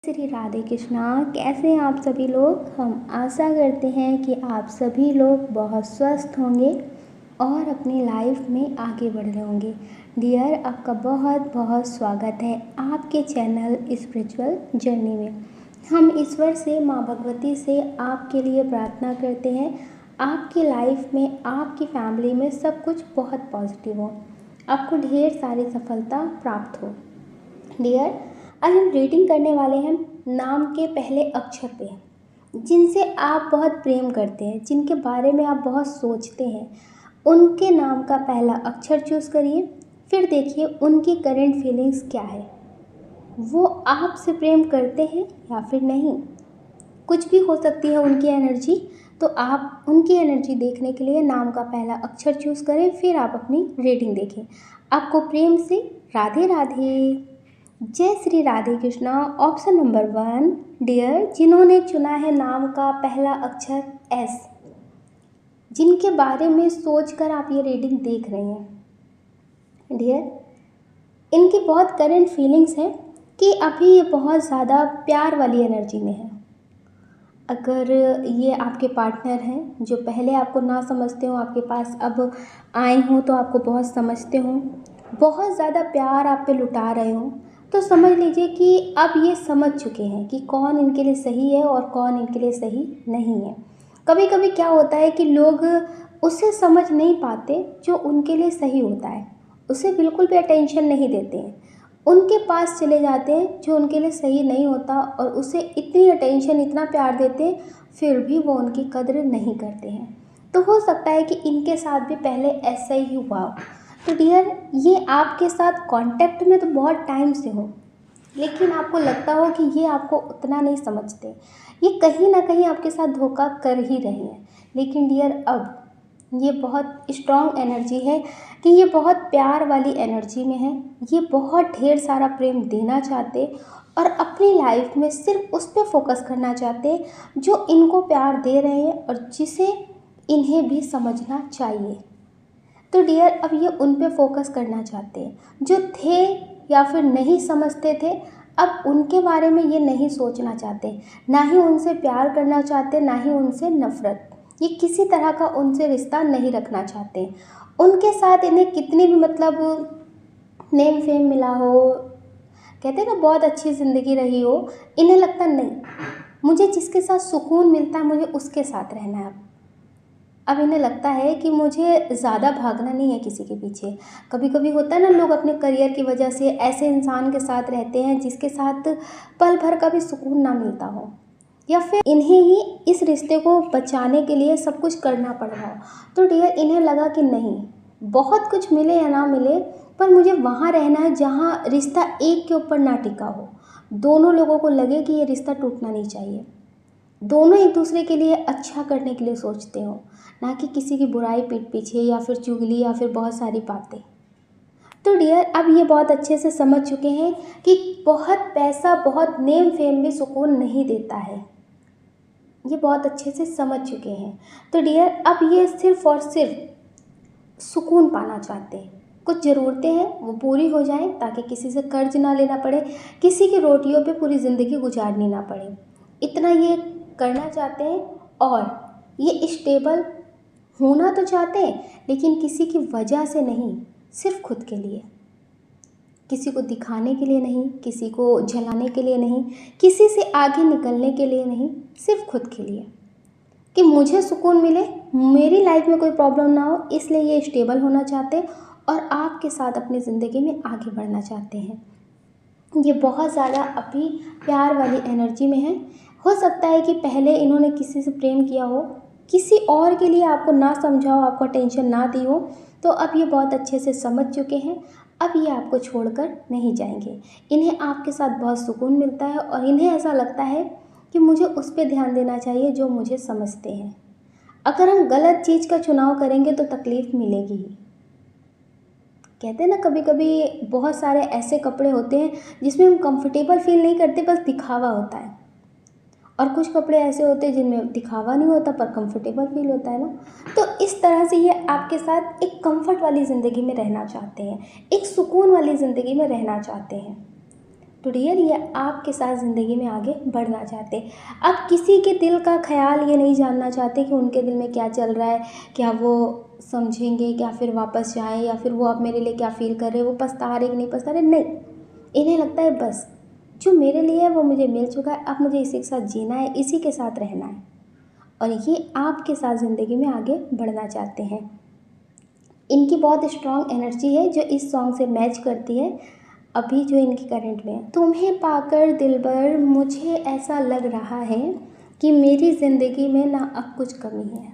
श्री राधे कृष्णा। कैसे हैं आप सभी लोग। हम आशा करते हैं कि आप सभी लोग बहुत स्वस्थ होंगे और अपनी लाइफ में आगे बढ़ रहे होंगे। डियर, आपका बहुत बहुत स्वागत है आपके चैनल स्पिरिचुअल जर्नी में। हम ईश्वर से, माँ भगवती से आपके लिए प्रार्थना करते हैं आपकी लाइफ में, आपकी फैमिली में सब कुछ बहुत पॉजिटिव हो, आपको ढेर सारी सफलता प्राप्त हो। डियर, आज हम रीडिंग करने वाले हैं नाम के पहले अक्षर पे, जिनसे आप बहुत प्रेम करते हैं, जिनके बारे में आप बहुत सोचते हैं। उनके नाम का पहला अक्षर चूज़ करिए, फिर देखिए उनकी करंट फीलिंग्स क्या है। वो आपसे प्रेम करते हैं या फिर नहीं, कुछ भी हो सकती है उनकी एनर्जी। तो आप उनकी एनर्जी देखने के लिए नाम का पहला अक्षर चूज़ करें, फिर आप अपनी रीडिंग देखें। आपको प्रेम से राधे राधे, जय Shri Radhe Krishna. Option number 1, dear, जिन्होंने चुना है नाम का पहला अक्षर एस, जिनके बारे में सोचकर आप ये रीडिंग देख रहे हैं। डियर, इनकी बहुत करंट फीलिंग्स हैं कि अभी ये बहुत ज़्यादा प्यार वाली एनर्जी में है। अगर ये आपके पार्टनर हैं जो पहले आपको ना समझते हो, आपके पास अब आए हों तो आपको बहुत समझते हों, बहुत ज़्यादा प्यार आप पे लुटा रहे हों, तो समझ लीजिए कि अब ये समझ चुके हैं कि कौन इनके लिए सही है और कौन इनके लिए सही नहीं है। कभी कभी क्या होता है कि लोग उसे समझ नहीं पाते जो उनके लिए सही होता है, उसे बिल्कुल भी अटेंशन नहीं देते हैं, उनके पास चले जाते हैं जो उनके लिए सही नहीं होता और उसे इतनी अटेंशन, इतना प्यार देते हैं, फिर भी वो उनकी कद्र नहीं करते हैं। तो हो सकता है कि इनके साथ भी पहले ऐसा ही हुआ हो। तो डियर, ये आपके साथ कांटेक्ट में तो बहुत टाइम से हो, लेकिन आपको लगता हो कि ये आपको उतना नहीं समझते, ये कहीं ना कहीं आपके साथ धोखा कर ही रहे हैं। लेकिन डियर, अब ये बहुत स्ट्रॉन्ग एनर्जी है कि ये बहुत प्यार वाली एनर्जी में है। ये बहुत ढेर सारा प्रेम देना चाहते और अपनी लाइफ में सिर्फ उस पर फोकस करना चाहते जो इनको प्यार दे रहे हैं और जिसे इन्हें भी समझना चाहिए। तो डियर, अब ये उन पे फोकस करना चाहते हैं जो थे या फिर नहीं समझते थे। अब उनके बारे में ये नहीं सोचना चाहते, ना ही उनसे प्यार करना चाहते, ना ही उनसे नफरत। ये किसी तरह का उनसे रिश्ता नहीं रखना चाहते। उनके साथ इन्हें कितनी भी नेम फेम मिला हो, कहते हैं ना बहुत अच्छी ज़िंदगी रही हो, इन्हें लगता नहीं, मुझे जिसके साथ सुकून मिलता है मुझे उसके साथ रहना है। अब इन्हें लगता है कि मुझे ज़्यादा भागना नहीं है किसी के पीछे। कभी कभी होता है ना, लोग अपने करियर की वजह से ऐसे इंसान के साथ रहते हैं जिसके साथ पल भर का भी सुकून ना मिलता हो, या फिर इन्हें ही इस रिश्ते को बचाने के लिए सब कुछ करना पड़ रहा हो। तो डियर, इन्हें लगा कि नहीं, बहुत कुछ मिले या ना मिले, पर मुझे वहाँ रहना है जहाँ रिश्ता एक के ऊपर ना टिका हो, दोनों लोगों को लगे कि ये रिश्ता टूटना नहीं चाहिए, दोनों एक दूसरे के लिए अच्छा करने के लिए सोचते हो, ना कि किसी की बुराई पीठ पीछे या फिर चुगली या फिर बहुत सारी बातें। तो डियर, अब ये बहुत अच्छे से समझ चुके हैं कि बहुत पैसा, बहुत नेम फेम भी सुकून नहीं देता है। ये बहुत अच्छे से समझ चुके हैं। तो डियर, अब ये सिर्फ और सिर्फ सुकून पाना चाहते हैं। कुछ ज़रूरतें हैं वो पूरी हो जाएं ताकि किसी से कर्ज ना लेना पड़े, किसी की रोटियों पे पूरी ज़िंदगी गुजारनी ना पड़े, इतना ये करना चाहते हैं। और ये स्टेबल होना तो चाहते हैं, लेकिन किसी की वजह से नहीं, सिर्फ खुद के लिए, किसी को दिखाने के लिए नहीं, किसी को जलाने के लिए नहीं, किसी से आगे निकलने के लिए नहीं, सिर्फ खुद के लिए, कि मुझे सुकून मिले, मेरी लाइफ में कोई प्रॉब्लम ना हो। इसलिए ये स्टेबल होना चाहते हैं और आपके साथ अपनी ज़िंदगी में आगे बढ़ना चाहते हैं। ये बहुत ज़्यादा अभी प्यार वाली एनर्जी में है। हो सकता है कि पहले इन्होंने किसी से प्रेम किया हो, किसी और के लिए आपको ना समझा हो, आपको टेंशन ना दी हो, तो अब ये बहुत अच्छे से समझ चुके हैं। अब ये आपको छोड़कर नहीं जाएंगे। इन्हें आपके साथ बहुत सुकून मिलता है और इन्हें ऐसा लगता है कि मुझे उस पर ध्यान देना चाहिए जो मुझे समझते हैं। अगर हम गलत चीज़ का चुनाव करेंगे तो तकलीफ़ मिलेगी ही। कहते हैं ना, कभी कभी बहुत सारे ऐसे कपड़े होते हैं जिसमें हम कंफर्टेबल फील नहीं करते, बस दिखावा होता है, और कुछ कपड़े ऐसे होते हैं जिनमें दिखावा नहीं होता पर कंफर्टेबल फील होता है ना। तो इस तरह से ये आपके साथ एक कंफर्ट वाली ज़िंदगी में रहना चाहते हैं, एक सुकून वाली ज़िंदगी में रहना चाहते हैं। तो डियर ये आपके साथ ज़िंदगी में आगे बढ़ना चाहते हैं। अब किसी के दिल का ख्याल ये नहीं जानना चाहते कि उनके दिल में क्या चल रहा है, क्या वो समझेंगे, क्या फिर वापस जाएँ, या फिर वो अब मेरे लिए क्या फ़ील कर रहे हैं, वो पछता रहे कि नहीं पछता रहे। नहीं, इन्हें लगता है बस जो मेरे लिए है वो मुझे मिल चुका है, अब मुझे इसी के साथ जीना है, इसी के साथ रहना है। और ये आपके साथ ज़िंदगी में आगे बढ़ना चाहते हैं। इनकी बहुत स्ट्रॉन्ग एनर्जी है जो इस सॉन्ग से मैच करती है अभी जो इनकी करंट में है। तुम्हें पाकर दिलबर मुझे ऐसा लग रहा है कि मेरी ज़िंदगी में ना अब कुछ कमी है।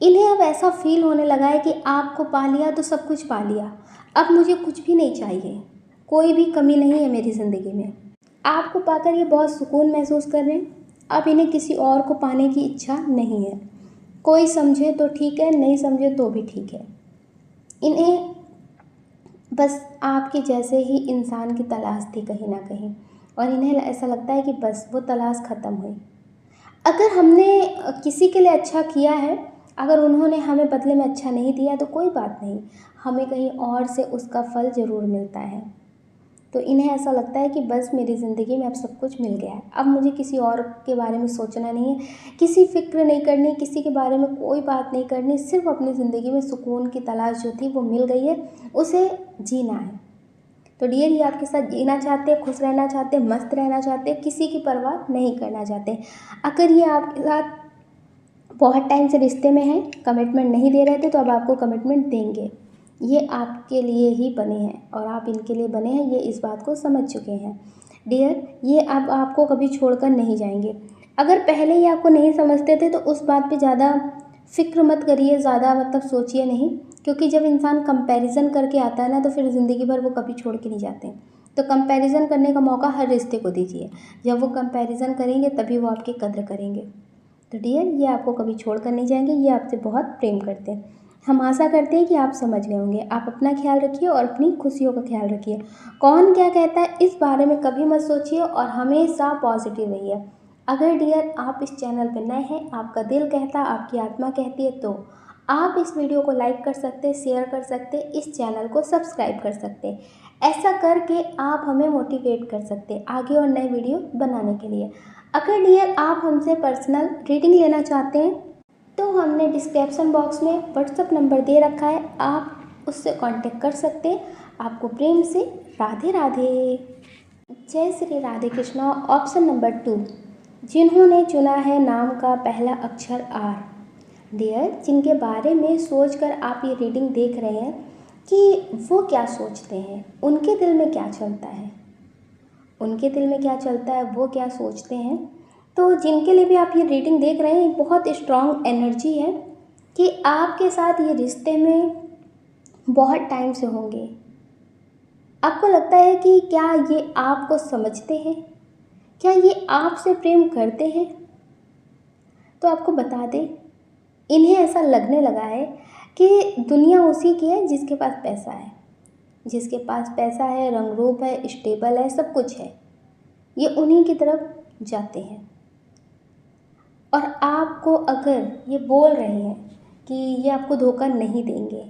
इन्हें अब ऐसा फील होने लगा है कि आपको पा लिया तो सब कुछ पा लिया, अब मुझे कुछ भी नहीं चाहिए, कोई भी कमी नहीं है मेरी ज़िंदगी में। आपको पाकर ये बहुत सुकून महसूस कर रहे हैं। अब इन्हें किसी और को पाने की इच्छा नहीं है। कोई समझे तो ठीक है, नहीं समझे तो भी ठीक है। इन्हें बस आपके जैसे ही इंसान की तलाश थी कहीं ना कहीं, और इन्हें ऐसा लगता है कि बस वो तलाश ख़त्म हुई। अगर हमने किसी के लिए अच्छा किया है, अगर उन्होंने हमें बदले में अच्छा नहीं दिया तो कोई बात नहीं, हमें कहीं और से उसका फल ज़रूर मिलता है। तो इन्हें ऐसा लगता है कि बस मेरी ज़िंदगी में अब सब कुछ मिल गया है, अब मुझे किसी और के बारे में सोचना नहीं है, किसी फ़िक्र नहीं करनी, किसी के बारे में कोई बात नहीं करनी, सिर्फ अपनी ज़िंदगी में सुकून की तलाश जो थी वो मिल गई है, उसे जीना है। तो डियर ये आपके साथ जीना चाहते हैं, खुश रहना चाहते हैं, मस्त रहना चाहते हैं, किसी की परवाह नहीं करना चाहते। अगर ये आपके साथ बहुत टाइम से रिश्ते में हैं, कमिटमेंट नहीं दे रहे थे, तो अब आपको कमिटमेंट देंगे। ये आपके लिए ही बने हैं और आप इनके लिए बने हैं, ये इस बात को समझ चुके हैं। डियर ये अब आपको कभी छोड़कर नहीं जाएंगे। अगर पहले ही आपको नहीं समझते थे तो उस बात पे ज़्यादा फ़िक्र मत करिए, ज़्यादा मतलब सोचिए नहीं, क्योंकि जब इंसान कंपैरिजन करके आता है ना तो फिर ज़िंदगी भर वो कभी छोड़ के नहीं जाते। तो कंपैरिजन करने का मौका हर रिश्ते को दीजिए। जब वो कंपैरिजन करेंगे तभी वो आपकी कद्र करेंगे। तो डियर ये आपको कभी छोड़ कर नहीं जाएंगे, ये आपसे बहुत प्रेम करते हैं। हम आशा करते हैं कि आप समझ गए होंगे। आप अपना ख्याल रखिए और अपनी खुशियों का ख्याल रखिए। कौन क्या कहता है इस बारे में कभी मत सोचिए और हमेशा पॉजिटिव रहिए। अगर डियर आप इस चैनल पर नए हैं, आपका दिल कहता, आपकी आत्मा कहती है, तो आप इस वीडियो को लाइक कर सकते, शेयर कर सकते, इस चैनल को सब्सक्राइब कर सकते। ऐसा करके आप हमें मोटिवेट कर सकते आगे और नए वीडियो बनाने के लिए। अगर डियर आप हमसे पर्सनल रीडिंग लेना चाहते हैं तो हमने डिस्क्रिप्शन बॉक्स में व्हाट्सएप नंबर दे रखा है, आप उससे कांटेक्ट कर सकते हैं। आपको प्रेम से राधे राधे। जय श्री राधे कृष्णा। ऑप्शन नंबर 2, जिन्होंने चुना है नाम का पहला अक्षर आर। डियर जिनके बारे में सोचकर आप ये रीडिंग देख रहे हैं कि वो क्या सोचते हैं, उनके दिल में क्या चलता है, उनके दिल में क्या चलता है, वो क्या सोचते हैं, तो जिनके लिए भी आप ये रीडिंग देख रहे हैं, बहुत स्ट्रॉन्ग एनर्जी है कि आपके साथ ये रिश्ते में बहुत टाइम से होंगे। आपको लगता है कि क्या ये आपको समझते हैं, क्या ये आपसे प्रेम करते हैं। तो आपको बता दें, इन्हें ऐसा लगने लगा है कि दुनिया उसी की है जिसके पास पैसा है। जिसके पास पैसा है, रंग रूप है, स्टेबल है, सब कुछ है, ये उन्हीं की तरफ जाते हैं। और आपको अगर ये बोल रहे हैं कि ये आपको धोखा नहीं देंगे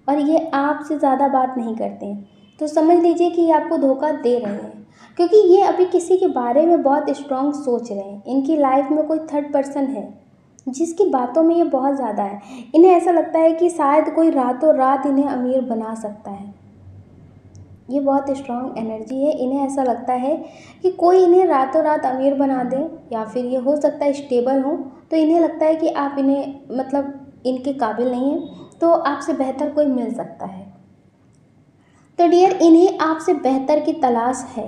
और ये आपसे ज़्यादा बात नहीं करते हैं, तो समझ लीजिए कि ये आपको धोखा दे रहे हैं, क्योंकि ये अभी किसी के बारे में बहुत स्ट्रॉन्ग सोच रहे हैं। इनकी लाइफ में कोई थर्ड पर्सन है जिसकी बातों में ये बहुत ज़्यादा है। इन्हें ऐसा लगता है कि शायद कोई रातों रात इन्हें अमीर बना सकता है। ये बहुत स्ट्रॉन्ग एनर्जी है। इन्हें ऐसा लगता है कि कोई इन्हें रातों रात अमीर बना दे, या फिर ये हो सकता है स्टेबल हो, तो इन्हें लगता है कि आप इन्हें मतलब इनके काबिल नहीं हैं, तो आपसे बेहतर कोई मिल सकता है। तो डियर इन्हें आपसे बेहतर की तलाश है,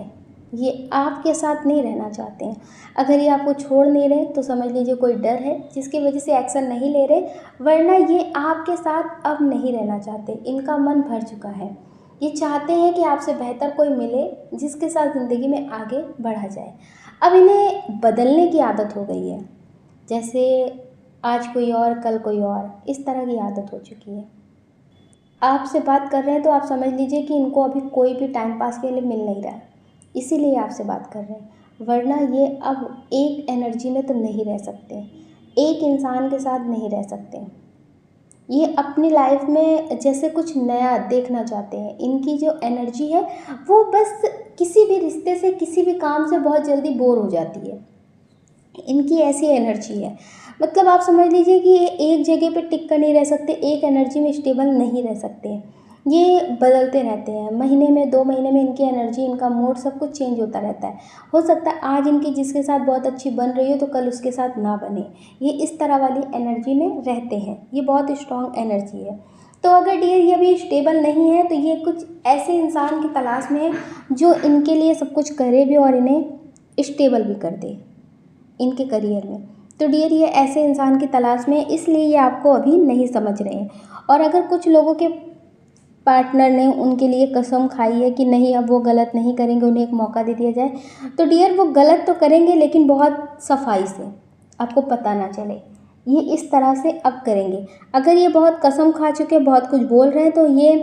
ये आपके साथ नहीं रहना चाहते हैं। अगर ये आपको छोड़ नहीं रहे तो समझ लीजिए कोई डर है जिसकी वजह से एक्शन नहीं ले रहे, वरना ये आपके साथ अब नहीं रहना चाहते। इनका मन भर चुका है। ये चाहते हैं कि आपसे बेहतर कोई मिले जिसके साथ ज़िंदगी में आगे बढ़ा जाए। अब इन्हें बदलने की आदत हो गई है, जैसे आज कोई और कल कोई और, इस तरह की आदत हो चुकी है। आपसे बात कर रहे हैं तो आप समझ लीजिए कि इनको अभी कोई भी टाइम पास के लिए मिल नहीं रहा है, इसीलिए आपसे बात कर रहे हैं, वरना ये अब एक एनर्जी में तो नहीं रह सकते, एक इंसान के साथ नहीं रह सकते। ये अपनी लाइफ में जैसे कुछ नया देखना चाहते हैं। इनकी जो एनर्जी है वो बस किसी भी रिश्ते से, किसी भी काम से बहुत जल्दी बोर हो जाती है। इनकी ऐसी एनर्जी है, मतलब आप समझ लीजिए कि ये एक जगह पे टिक कर नहीं रह सकते, एक एनर्जी में स्टेबल नहीं रह सकते हैं। ये बदलते रहते हैं, महीने में 2 महीने में इनकी एनर्जी, इनका मूड सब कुछ चेंज होता रहता है। हो सकता है आज इनकी जिसके साथ बहुत अच्छी बन रही हो तो कल उसके साथ ना बने। ये इस तरह वाली एनर्जी में रहते हैं, ये बहुत स्ट्रॉन्ग एनर्जी है। तो अगर डियर ये अभी स्टेबल नहीं है तो ये कुछ ऐसे इंसान की तलाश में है जो इनके लिए सब कुछ करे भी और इन्हें स्टेबल भी कर दे इनके करियर में। तो डियर ये ऐसे इंसान की तलाश में है, इसलिए ये आपको अभी नहीं समझ रहे हैं। और अगर कुछ लोगों के पार्टनर ने उनके लिए कसम खाई है कि नहीं अब वो गलत नहीं करेंगे, उन्हें एक मौका दे दिया जाए, तो डियर वो गलत तो करेंगे लेकिन बहुत सफाई से, आपको पता ना चले। ये इस तरह से अब करेंगे। अगर ये बहुत कसम खा चुके, बहुत कुछ बोल रहे हैं तो ये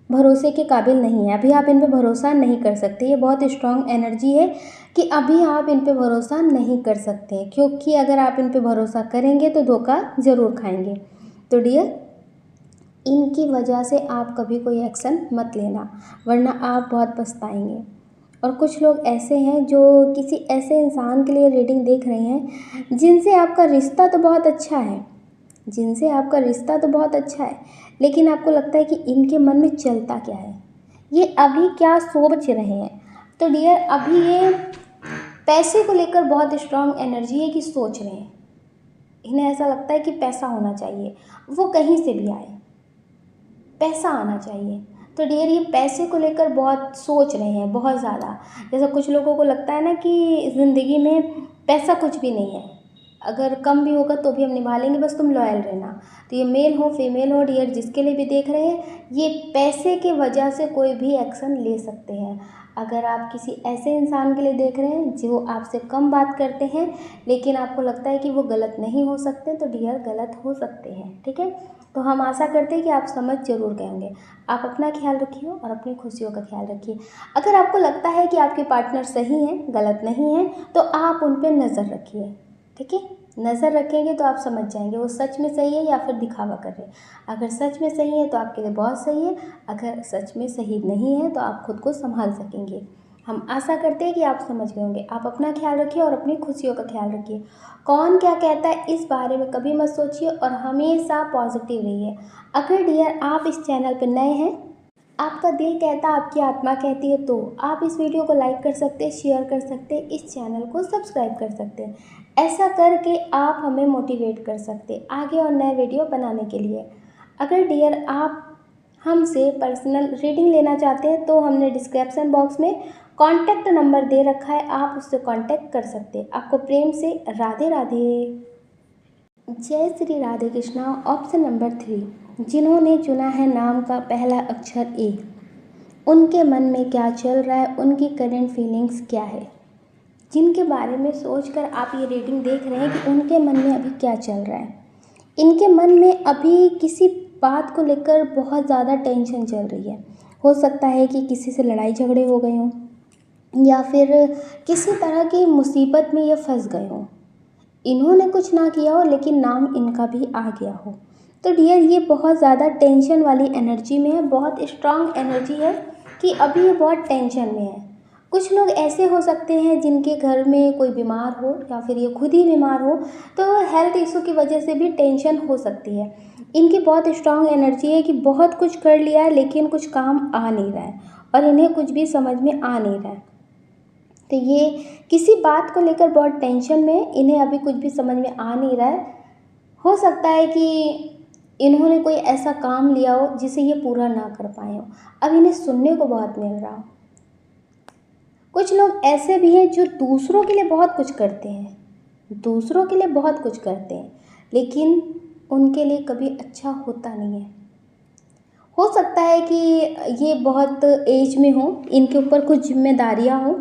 भरोसे के काबिल नहीं है। अभी आप इन पे भरोसा नहीं कर सकते। ये बहुत स्ट्रॉन्ग एनर्जी है कि अभी आप इन पे भरोसा नहीं कर सकते, क्योंकि अगर आप इन पे भरोसा करेंगे तो धोखा ज़रूर खाएंगे। तो डियर इनकी वजह से आप कभी कोई एक्शन मत लेना, वरना आप बहुत पछताएंगे। और कुछ लोग ऐसे हैं जो किसी ऐसे इंसान के लिए रीडिंग देख रहे हैं जिनसे आपका रिश्ता तो बहुत अच्छा है, जिनसे आपका रिश्ता तो बहुत अच्छा है, लेकिन आपको लगता है कि इनके मन में चलता क्या है, ये अभी क्या सोच रहे हैं। तो डियर अभी ये पैसे को लेकर बहुत स्ट्रांग एनर्जी है कि सोच रहे हैं। इन्हें ऐसा लगता है कि पैसा होना चाहिए, वो कहीं से भी आए, पैसा आना चाहिए। तो डियर ये पैसे को लेकर बहुत सोच रहे हैं, बहुत ज़्यादा। जैसे कुछ लोगों को लगता है ना कि ज़िंदगी में पैसा कुछ भी नहीं है, अगर कम भी होगा तो भी हम निभा लेंगे, बस तुम लॉयल रहना। तो ये मेल हो फीमेल हो डियर, जिसके लिए भी देख रहे हैं, ये पैसे की वजह से कोई भी एक्शन ले सकते हैं। अगर आप किसी ऐसे इंसान के लिए देख रहे हैं जो आपसे कम बात करते हैं लेकिन आपको लगता है कि वो गलत नहीं हो सकते, तो डियर गलत हो सकते हैं, ठीक है। तो हम आशा करते हैं कि आप समझ जरूर गए होंगे। आप अपना ख्याल रखिए और अपनी खुशियों का ख्याल रखिए। अगर आपको लगता है कि आपके पार्टनर सही हैं, गलत नहीं हैं, तो आप उन पर नज़र रखिए, ठीक है। नज़र रखेंगे तो आप समझ जाएंगे वो सच में सही है या फिर दिखावा कर रहे हैं। अगर सच में सही है तो आपके लिए बहुत सही है, अगर सच में सही नहीं है तो आप खुद को संभाल सकेंगे। हम आशा करते हैं कि आप समझ गए होंगे। आप अपना ख्याल रखिए और अपनी खुशियों का ख्याल रखिए। कौन क्या कहता है इस बारे में कभी मत सोचिए और हमेशा पॉजिटिव रहिए। अगर डियर आप इस चैनल पर नए हैं, आपका दिल कहता, आपकी आत्मा कहती है, तो आप इस वीडियो को लाइक कर सकते हैं, शेयर कर सकते हैं, इस चैनल को सब्सक्राइब कर सकते हैं। ऐसा करके आप हमें मोटिवेट कर सकते हैं आगे और नए वीडियो बनाने के लिए। अगर डियर आप हमसे पर्सनल रीडिंग लेना चाहते हैं तो हमने डिस्क्रिप्शन बॉक्स में कॉन्टैक्ट नंबर दे रखा है, आप उससे कॉन्टैक्ट कर सकते हैं। आपको प्रेम से राधे राधे। जय श्री राधे कृष्णा। ऑप्शन नंबर 3, जिन्होंने चुना है नाम का पहला अक्षर ए, उनके मन में क्या चल रहा है, उनकी करंट फीलिंग्स क्या है। जिनके बारे में सोचकर आप ये रीडिंग देख रहे हैं कि उनके मन में अभी क्या चल रहा है। इनके मन में अभी किसी बात को लेकर बहुत ज़्यादा टेंशन चल रही है। हो सकता है कि किसी से लड़ाई झगड़े हो गए हों या फिर किसी तरह की मुसीबत में ये फंस गए हों। इन्होंने कुछ ना किया हो लेकिन नाम इनका भी आ गया हो। तो डियर ये बहुत ज़्यादा टेंशन वाली एनर्जी में है, बहुत स्ट्रांग एनर्जी है कि अभी ये बहुत टेंशन में है। कुछ लोग ऐसे हो सकते हैं जिनके घर में कोई बीमार हो या फिर ये खुद ही बीमार हो, तो हेल्थ इशू की वजह से भी टेंशन हो सकती है। इनकी बहुत स्ट्रांग एनर्जी है कि बहुत कुछ कर लिया है लेकिन कुछ काम आ नहीं रहा है और इन्हें कुछ भी समझ में आ नहीं रहा है। तो ये किसी बात को लेकर बहुत टेंशन में, इन्हें अभी कुछ भी समझ में आ नहीं रहा है। हो सकता है कि इन्होंने कोई ऐसा काम लिया हो जिसे ये पूरा ना कर पाए हो, अब इन्हें सुनने को बहुत मिल रहा हो। कुछ लोग ऐसे भी हैं जो दूसरों के लिए बहुत कुछ करते हैं, दूसरों के लिए बहुत कुछ करते हैं, लेकिन उनके लिए कभी अच्छा होता नहीं है। हो सकता है कि ये बहुत एज में हो, इनके ऊपर कुछ जिम्मेदारियां हों।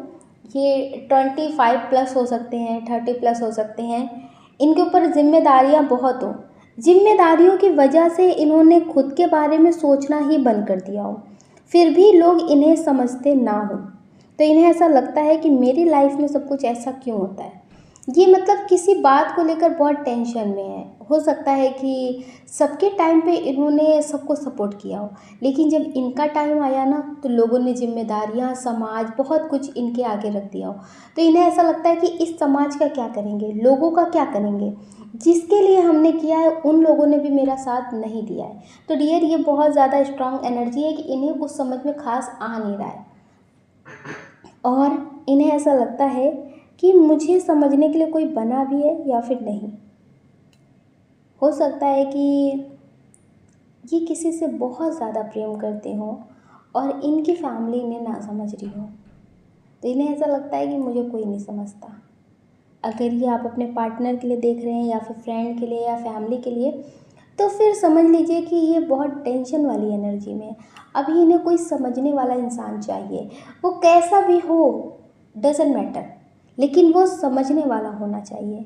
ये 25 प्लस हो सकते हैं, 30 प्लस हो सकते हैं। इनके ऊपर जिम्मेदारियां बहुत हों, जिम्मेदारियों की वजह से इन्होंने खुद के बारे में सोचना ही बंद कर दिया हो, फिर भी लोग इन्हें समझते ना हो। तो इन्हें ऐसा लगता है कि मेरी लाइफ में सब कुछ ऐसा क्यों होता है। ये मतलब किसी बात को लेकर बहुत टेंशन में है। हो सकता है कि सबके टाइम पे इन्होंने सबको सपोर्ट किया हो, लेकिन जब इनका टाइम आया ना तो लोगों ने ज़िम्मेदारियाँ, समाज बहुत कुछ इनके आगे रख दिया हो। तो इन्हें ऐसा लगता है कि इस समाज का क्या करेंगे, लोगों का क्या करेंगे, जिसके लिए हमने किया है उन लोगों ने भी मेरा साथ नहीं दिया है। तो डियर, ये बहुत ज़्यादा स्ट्रांग एनर्जी है कि इन्हें कुछ समझ में ख़ास आ नहीं रहा है, और इन्हें ऐसा लगता है कि मुझे समझने के लिए कोई बना भी है या फिर नहीं। हो सकता है कि ये किसी से बहुत ज़्यादा प्रेम करते हों और इनकी फैमिली इन्हें ना समझ रही हो। तो इन्हें ऐसा लगता है कि मुझे कोई नहीं समझता। अगर ये आप अपने पार्टनर के लिए देख रहे हैं या फिर फ्रेंड के लिए या फैमिली के लिए, तो फिर समझ लीजिए कि ये बहुत टेंशन वाली एनर्जी में है। अभी इन्हें कोई समझने वाला इंसान चाहिए, वो कैसा भी हो, डजेंट मैटर, लेकिन वो समझने वाला होना चाहिए।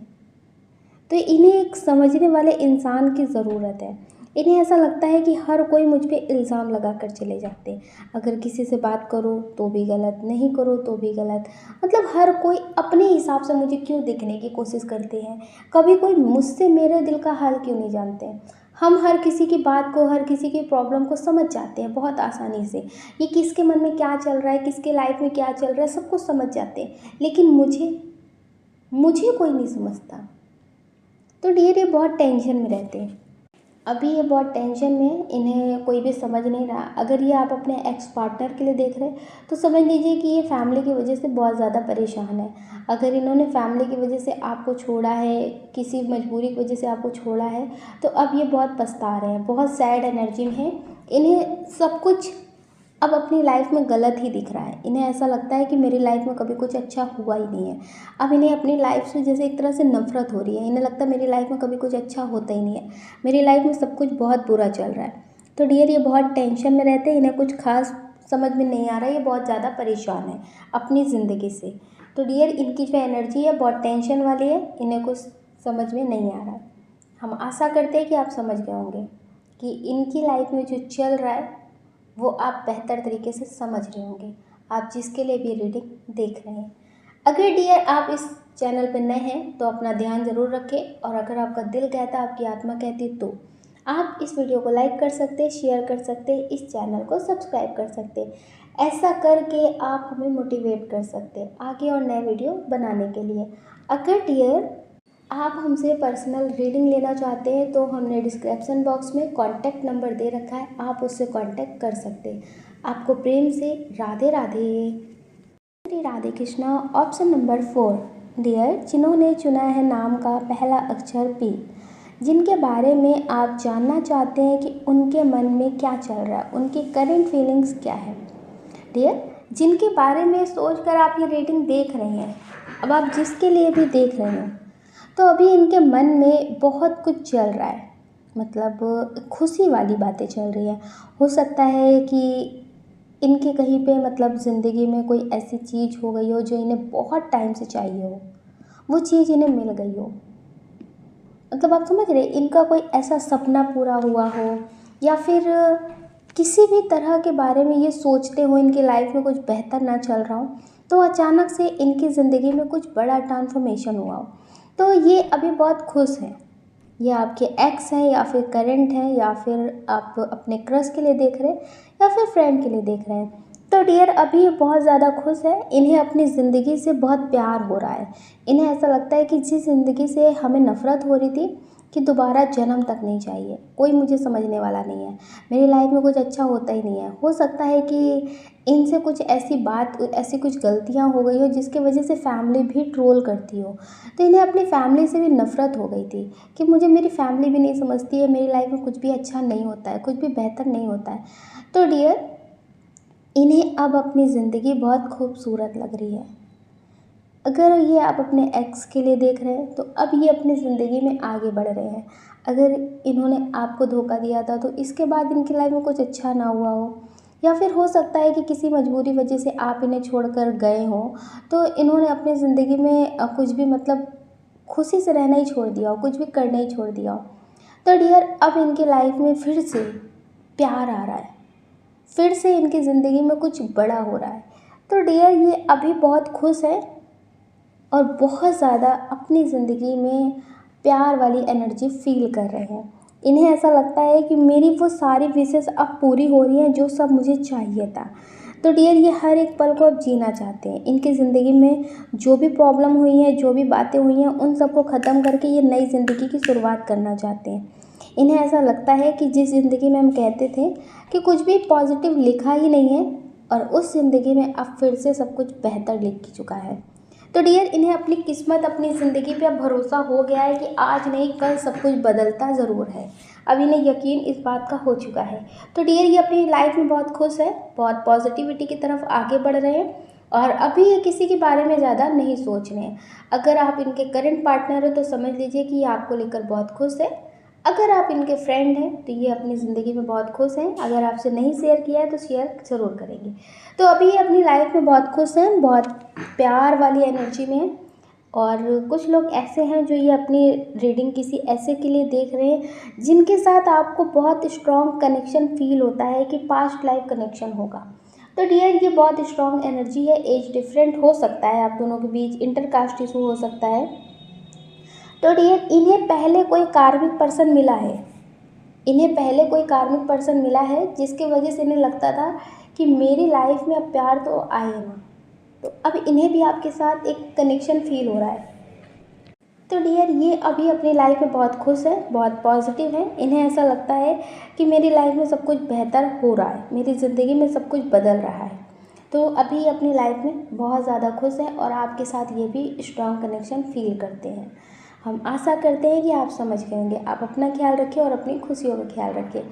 तो इन्हें एक समझने वाले इंसान की ज़रूरत है। इन्हें ऐसा लगता है कि हर कोई मुझ पे इल्ज़ाम लगा कर चले जाते हैं। अगर किसी से बात करो तो भी गलत, नहीं करो तो भी गलत। मतलब हर कोई अपने हिसाब से मुझे क्यों दिखने की कोशिश करते हैं। कभी कोई मुझसे मेरे दिल का हाल क्यों नहीं जानते हैं। हम हर किसी की बात को, हर किसी की प्रॉब्लम को समझ जाते हैं बहुत आसानी से। ये किसके मन में क्या चल रहा है, किसके लाइफ में क्या चल रहा है, सब कुछ समझ जाते हैं। लेकिन मुझे कोई नहीं समझता। तो डियर, ये बहुत टेंशन में रहते हैं। अभी ये बहुत टेंशन में हैं, इन्हें कोई भी समझ नहीं रहा। अगर ये आप अपने एक्स पार्टनर के लिए देख रहे हैं तो समझ लीजिए कि ये फैमिली की वजह से बहुत ज़्यादा परेशान है। अगर इन्होंने फैमिली की वजह से आपको छोड़ा है, किसी मजबूरी की वजह से आपको छोड़ा है, तो अब ये बहुत पछता रहे हैं, बहुत सैड एनर्जी में है। इन्हें सब कुछ अब अपनी लाइफ में गलत ही दिख रहा है। इन्हें ऐसा लगता है कि मेरी लाइफ में कभी कुछ अच्छा हुआ ही नहीं है। अब इन्हें अपनी लाइफ से जैसे एक तरह से नफ़रत हो रही है। इन्हें लगता है मेरी लाइफ में कभी कुछ अच्छा होता ही नहीं है, मेरी लाइफ में सब कुछ बहुत बुरा चल रहा है। तो डियर, ये बहुत टेंशन में रहते हैं। इन्हें कुछ खास समझ में नहीं आ रहा है, ये बहुत ज़्यादा परेशान है अपनी ज़िंदगी से। तो डियर, इनकी जो एनर्जी है बहुत टेंशन वाली है, इन्हें कुछ समझ में नहीं आ रहा है। हम आशा करते हैं कि आप समझ गए होंगे कि इनकी लाइफ में जो चल रहा है वो आप बेहतर तरीके से समझ रहे होंगे, आप जिसके लिए भी रीडिंग देख रहे हैं। अगर डियर आप इस चैनल पर नए हैं तो अपना ध्यान ज़रूर रखें, और अगर आपका दिल कहता, आपकी आत्मा कहती, तो आप इस वीडियो को लाइक कर सकते, शेयर कर सकते, इस चैनल को सब्सक्राइब कर सकते। ऐसा करके आप हमें मोटिवेट कर सकते आगे और नए वीडियो बनाने के लिए। अगर डियर आप हमसे पर्सनल रीडिंग लेना चाहते हैं तो हमने डिस्क्रिप्शन बॉक्स में कॉन्टैक्ट नंबर दे रखा है, आप उससे कॉन्टैक्ट कर सकते हैं। आपको प्रेम से Radhe Radhe. Shri Radhe Krishna. Option number 4 dear, जिन्होंने चुना है नाम का पहला अक्षर पी, जिनके बारे में आप जानना चाहते हैं कि उनके मन में क्या चल रहा है, उनकी करंट फीलिंग्स क्या है। डियर, जिनके बारे में सोचकर आप ये रीडिंग देख रहे हैं, अब आप जिसके लिए भी देख रहे हैं, तो अभी इनके मन में बहुत कुछ चल रहा है। मतलब खुशी वाली बातें चल रही हैं। हो सकता है कि इनके कहीं पे मतलब ज़िंदगी में कोई ऐसी चीज़ हो गई हो जो इन्हें बहुत टाइम से चाहिए हो, वो चीज़ इन्हें मिल गई हो। मतलब आप समझ रहे, इनका कोई ऐसा सपना पूरा हुआ हो, या फिर किसी भी तरह के बारे में ये सोचते हो, इनकी लाइफ में कुछ बेहतर ना चल रहा हो, तो अचानक से इनकी ज़िंदगी में कुछ बड़ा ट्रांसफॉर्मेशन हुआ हो। तो ये अभी बहुत खुश हैं। ये आपके एक्स हैं या फिर करंट हैं, या फिर आप अपने क्रश के लिए देख रहे हैं, या फिर फ्रेंड के लिए देख रहे हैं। तो डियर, अभी ये बहुत ज़्यादा खुश है। इन्हें अपनी ज़िंदगी से बहुत प्यार हो रहा है। इन्हें ऐसा लगता है कि जिस ज़िंदगी से हमें नफ़रत हो रही थी, कि दोबारा जन्म तक नहीं चाहिए, कोई मुझे समझने वाला नहीं है, मेरी लाइफ में कुछ अच्छा होता ही नहीं है। हो सकता है कि इनसे कुछ ऐसी कुछ गलतियाँ हो गई हो जिसकी वजह से फैमिली भी ट्रोल करती हो। तो इन्हें अपनी फैमिली से भी नफ़रत हो गई थी कि मुझे मेरी फैमिली भी नहीं समझती है, मेरी लाइफ में कुछ भी अच्छा नहीं होता है, कुछ भी बेहतर नहीं होता है। तो डियर, इन्हें अब अपनी ज़िंदगी बहुत खूबसूरत लग रही है। अगर ये आप अपने एक्स के लिए देख रहे हैं तो अब ये अपनी ज़िंदगी में आगे बढ़ रहे हैं। अगर इन्होंने आपको धोखा दिया था तो इसके बाद इनकी लाइफ में कुछ अच्छा ना हुआ हो, या फिर हो सकता है कि किसी मजबूरी वजह से आप इन्हें छोड़कर गए हों, तो इन्होंने अपनी ज़िंदगी में कुछ भी मतलब खुशी से रहना ही छोड़ दिया हो, कुछ भी करना ही छोड़ दिया हो। तो डियर, अब इनकी लाइफ में फिर से प्यार आ रहा है, फिर से इनकी ज़िंदगी में कुछ बड़ा हो रहा है। तो डियर, ये अभी बहुत खुश है। और बहुत ज़्यादा अपनी ज़िंदगी में प्यार वाली एनर्जी फ़ील कर रहे हैं। इन्हें ऐसा लगता है कि मेरी वो सारी विशेज़ अब पूरी हो रही हैं जो सब मुझे चाहिए था। तो डियर, ये हर एक पल को अब जीना चाहते हैं। इनकी ज़िंदगी में जो भी प्रॉब्लम हुई है, जो भी बातें हुई हैं, उन सबको ख़त्म करके ये नई ज़िंदगी की शुरुआत करना चाहते हैं। इन्हें ऐसा लगता है कि जिस ज़िंदगी में हम कहते थे कि कुछ भी पॉजिटिव लिखा ही नहीं है, और उस ज़िंदगी में अब फिर से सब कुछ बेहतर लिख चुका है। तो डियर, इन्हें अपनी किस्मत, अपनी ज़िंदगी पे अब भरोसा हो गया है कि आज नहीं कल सब कुछ बदलता ज़रूर है। अब इन्हें यकीन इस बात का हो चुका है। तो डियर, ये अपनी लाइफ में बहुत खुश है, बहुत पॉजिटिविटी की तरफ आगे बढ़ रहे हैं, और अभी ये किसी के बारे में ज़्यादा नहीं सोच रहे हैं। अगर आप इनके करंट पार्टनर हो तो समझ लीजिए कि ये आपको लेकर बहुत खुश है। अगर आप इनके फ्रेंड हैं तो ये अपनी ज़िंदगी में बहुत खुश हैं। अगर आपसे नहीं शेयर किया है तो शेयर ज़रूर करेंगे। तो अभी ये अपनी लाइफ में बहुत खुश हैं, बहुत प्यार वाली एनर्जी में हैं। और कुछ लोग ऐसे हैं जो ये अपनी रीडिंग किसी ऐसे के लिए देख रहे हैं जिनके साथ आपको बहुत स्ट्रॉन्ग कनेक्शन फील होता है कि पास्ट लाइफ कनेक्शन होगा। तो डियर, ये बहुत स्ट्रॉन्ग एनर्जी है। एज डिफरेंट हो सकता है आप दोनों के बीच, इंटरकास्ट इशू हो सकता है। तो डियर, इन्हें पहले कोई कार्मिक पर्सन मिला है। इन्हें पहले कोई कार्मिक पर्सन मिला है जिसकी वजह से इन्हें लगता था कि मेरी लाइफ में अब प्यार तो आए ना। तो अब इन्हें भी आपके साथ एक कनेक्शन फील हो रहा है। तो डियर, ये अभी अपनी लाइफ में बहुत खुश है, बहुत पॉजिटिव है। इन्हें ऐसा लगता है कि मेरी लाइफ में सब कुछ बेहतर हो रहा है, मेरी ज़िंदगी में सब कुछ बदल रहा है। तो अभी अपनी लाइफ में बहुत ज़्यादा खुश है और आपके साथ ये भी स्ट्रॉन्ग कनेक्शन फील करते हैं। हम आशा करते हैं कि आप समझ गए होंगे। आप अपना ख्याल रखिए और अपनी खुशियों का ख्याल रखिए।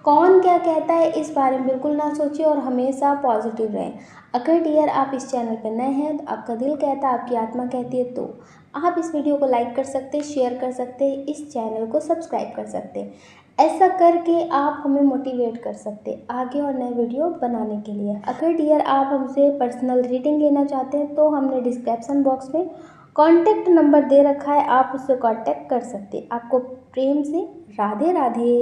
कौन क्या कहता है इस बारे में बिल्कुल ना सोचिए और हमेशा पॉजिटिव रहें। अगर डियर आप इस चैनल पर नए हैं तो आपका दिल कहता है, आपकी आत्मा कहती है, तो आप इस वीडियो को लाइक कर सकते हैं, शेयर कर सकते हैं, इस चैनल को सब्सक्राइब कर सकते हैं। ऐसा करके आप हमें मोटिवेट कर सकते हैं आगे और नए वीडियो बनाने के लिए। अगर डियर आप हमसे पर्सनल रीडिंग लेना चाहते हैं तो हमने डिस्क्रिप्शन बॉक्स में कॉन्टैक्ट नंबर दे रखा है, आप उससे कॉन्टैक्ट कर सकते हैं। आपको प्रेम से राधे राधे।